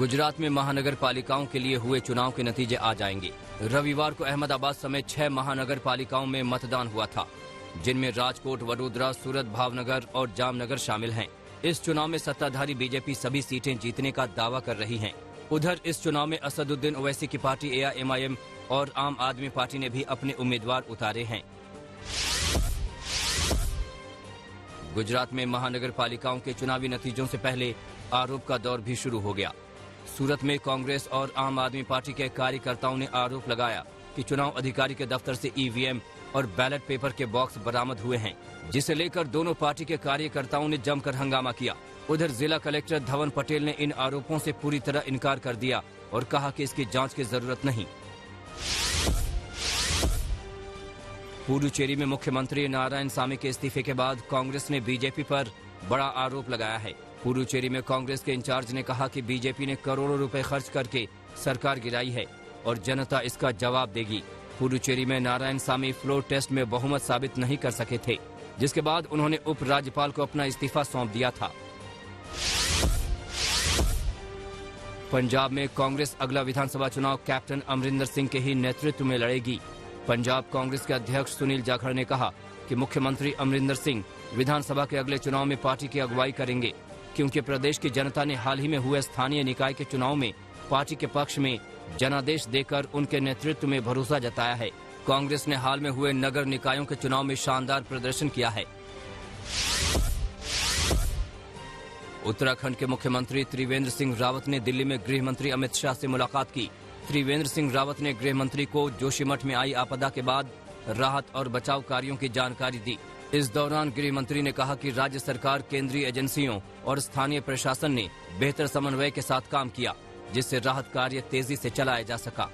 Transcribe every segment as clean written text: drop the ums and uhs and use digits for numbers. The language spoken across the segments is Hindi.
गुजरात में महानगर पालिकाओं के लिए हुए चुनाव के नतीजे आ जाएंगे। रविवार को अहमदाबाद समेत 6 महानगर पालिकाओं में मतदान हुआ था, जिनमें राजकोट, वडोदरा, सूरत, भावनगर और जामनगर शामिल हैं। इस चुनाव में सत्ताधारी बीजेपी सभी सीटें जीतने का दावा कर रही है। उधर इस चुनाव में असदुद्दीन ओवैसी की पार्टी AIMIM और आम आदमी पार्टी ने भी अपने उम्मीदवार उतारे हैं। गुजरात में महानगर पालिकाओं के चुनावी नतीजों से पहले आरोप का दौर भी शुरू हो गया। सूरत में कांग्रेस और आम आदमी पार्टी के कार्यकर्ताओं ने आरोप लगाया कि चुनाव अधिकारी के दफ्तर से EVM और बैलेट पेपर के बॉक्स बरामद हुए हैं, जिसे लेकर दोनों पार्टी के कार्यकर्ताओं ने जमकर हंगामा किया। उधर जिला कलेक्टर धवन पटेल ने इन आरोपों से पूरी तरह इनकार कर दिया और कहा कि इसकी जांच की जरूरत नहीं। पुडुचेरी में मुख्यमंत्री नारायणसामी के इस्तीफे के बाद कांग्रेस ने बीजेपी पर बड़ा आरोप लगाया है। पुडुचेरी में कांग्रेस के इंचार्ज ने कहा कि बीजेपी ने करोड़ों रुपए खर्च करके सरकार गिराई है और जनता इसका जवाब देगी। पुडुचेरी में नारायणसामी फ्लोर टेस्ट में बहुमत साबित नहीं कर सके थे, जिसके बाद उन्होंने उपराज्यपाल को अपना इस्तीफा सौंप दिया था। पंजाब में कांग्रेस अगला विधानसभा चुनाव कैप्टन अमरिंदर सिंह के ही नेतृत्व में लड़ेगी। पंजाब कांग्रेस के अध्यक्ष सुनील जाखड़ ने कहा कि मुख्यमंत्री अमरिंदर सिंह विधानसभा के अगले चुनाव में पार्टी की अगुवाई करेंगे, क्योंकि प्रदेश की जनता ने हाल ही में हुए स्थानीय निकाय के चुनाव में पार्टी के पक्ष में जनादेश देकर उनके नेतृत्व में भरोसा जताया है। कांग्रेस ने हाल में हुए नगर निकायों के चुनाव में शानदार प्रदर्शन किया है। उत्तराखंड के मुख्यमंत्री त्रिवेंद्र सिंह रावत ने दिल्ली में गृह मंत्री अमित शाह से मुलाकात की। त्रिवेंद्र सिंह रावत ने गृह मंत्री को जोशीमठ में आई आपदा के बाद राहत और बचाव कार्यों की जानकारी दी। इस दौरान गृह मंत्री ने कहा कि राज्य सरकार, केंद्रीय एजेंसियों और स्थानीय प्रशासन ने बेहतर समन्वय के साथ काम किया, जिससे राहत कार्य तेजी से चलाया जा सका।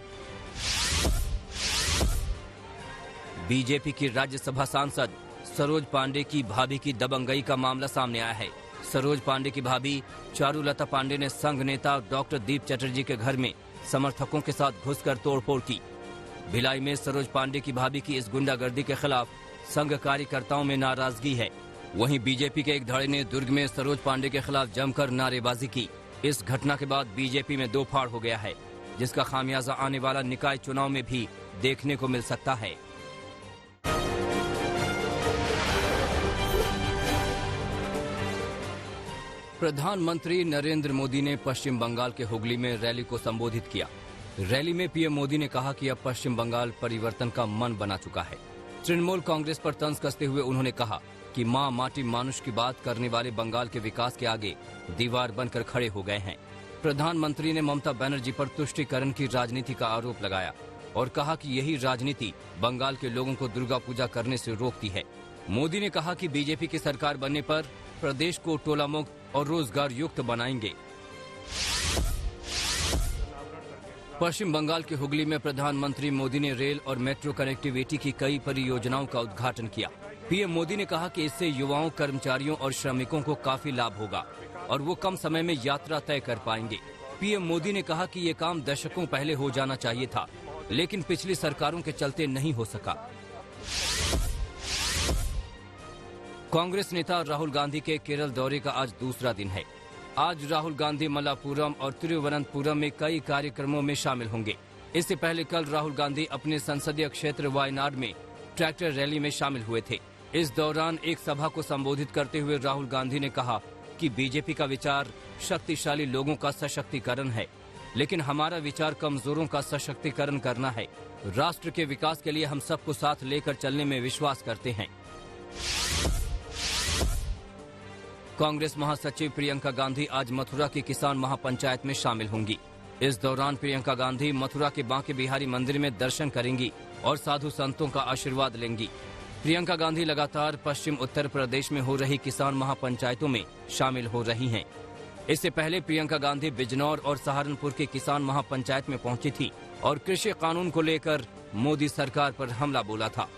बीजेपी की राज्यसभा सांसद सरोज पांडे की भाभी की दबंगई का मामला सामने आया है। सरोज पांडे की भाभी चारुलता पांडे ने संघ नेता डॉक्टर दीप चटर्जी के घर में समर्थकों के साथ घुसकर तोड़फोड़ की। भिलाई में सरोज पांडे की भाभी की इस गुंडागर्दी के खिलाफ संघ कार्यकर्ताओं में नाराजगी है। वहीं बीजेपी के एक धड़े ने दुर्ग में सरोज पांडे के खिलाफ जमकर नारेबाजी की। इस घटना के बाद बीजेपी में दो फाड़ हो गया है, जिसका खामियाजा आने वाला निकाय चुनाव में भी देखने को मिल सकता है। प्रधानमंत्री नरेंद्र मोदी ने पश्चिम बंगाल के हुगली में रैली को संबोधित किया। रैली में पीएम मोदी ने कहा कि अब पश्चिम बंगाल परिवर्तन का मन बना चुका है। तृणमूल कांग्रेस पर तंज कसते हुए उन्होंने कहा कि मां माटी मानुष की बात करने वाले बंगाल के विकास के आगे दीवार बनकर खड़े हो गए हैं। प्रधानमंत्री ने ममता बनर्जी पर तुष्टीकरण की राजनीति का आरोप लगाया और कहा कि यही राजनीति बंगाल के लोगों को दुर्गा पूजा करने से रोकती है। मोदी ने कहा कि बीजेपी की सरकार बनने पर प्रदेश को टोला मुक्त और रोजगार युक्त बनाएंगे। पश्चिम बंगाल के हुगली में प्रधानमंत्री मोदी ने रेल और मेट्रो कनेक्टिविटी की कई परियोजनाओं का उद्घाटन किया। पीएम मोदी ने कहा कि इससे युवाओं, कर्मचारियों और श्रमिकों को काफी लाभ होगा और वो कम समय में यात्रा तय कर पाएंगे। पीएम मोदी ने कहा कि ये काम दशकों पहले हो जाना चाहिए था, लेकिन पिछली सरकारों के चलते नहीं हो सका। कांग्रेस नेता राहुल गांधी के केरल दौरे का आज दूसरा दिन है। आज राहुल गांधी मल्लापुरम और तिरुवनंतपुरम में कई कार्यक्रमों में शामिल होंगे। इससे पहले कल राहुल गांधी अपने संसदीय क्षेत्र वायनाड में ट्रैक्टर रैली में शामिल हुए थे। इस दौरान एक सभा को संबोधित करते हुए राहुल गांधी ने कहा कि बीजेपी का विचार शक्तिशाली लोगों का सशक्तिकरण है, लेकिन हमारा विचार कमजोरों का सशक्तिकरण करना है। राष्ट्र के विकास के लिए हम सबको साथ लेकर चलने में विश्वास करते हैं। कांग्रेस महासचिव प्रियंका गांधी आज मथुरा की किसान महापंचायत में शामिल होंगी। इस दौरान प्रियंका गांधी मथुरा के बांके बिहारी मंदिर में दर्शन करेंगी और साधु संतों का आशीर्वाद लेंगी। प्रियंका गांधी लगातार पश्चिम उत्तर प्रदेश में हो रही किसान महापंचायतों में शामिल हो रही हैं। इससे पहले प्रियंका गांधी बिजनौर और सहारनपुर की किसान महापंचायत में पहुंची थी और कृषि कानून को लेकर मोदी सरकार पर हमला बोला था।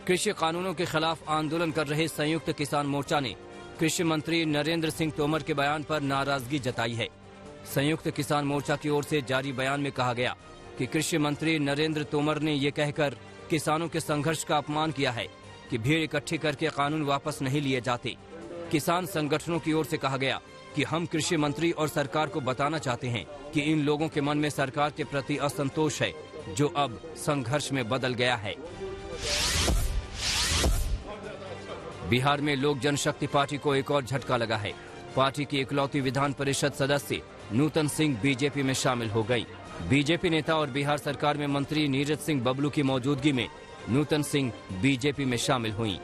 कृषि कानूनों के खिलाफ आंदोलन कर रहे संयुक्त किसान मोर्चा ने कृषि मंत्री नरेंद्र सिंह तोमर के बयान पर नाराजगी जताई है। संयुक्त किसान मोर्चा की ओर से जारी बयान में कहा गया कि कृषि मंत्री नरेंद्र तोमर ने ये कहकर किसानों के संघर्ष का अपमान किया है कि भीड़ इकट्ठी करके कानून वापस नहीं लिए जाते। किसान संगठनों की ओर से कहा गया कि हम कृषि मंत्री और सरकार को बताना चाहते हैं कि इन लोगों के मन में सरकार के प्रति असंतोष है, जो अब संघर्ष में बदल गया है। बिहार में लोक जनशक्ति पार्टी को एक और झटका लगा है। पार्टी की इकलौती विधान परिषद सदस्य नूतन सिंह बीजेपी में शामिल हो गई। बीजेपी नेता और बिहार सरकार में मंत्री नीरज सिंह बबलू की मौजूदगी में नूतन सिंह बीजेपी में शामिल हुई।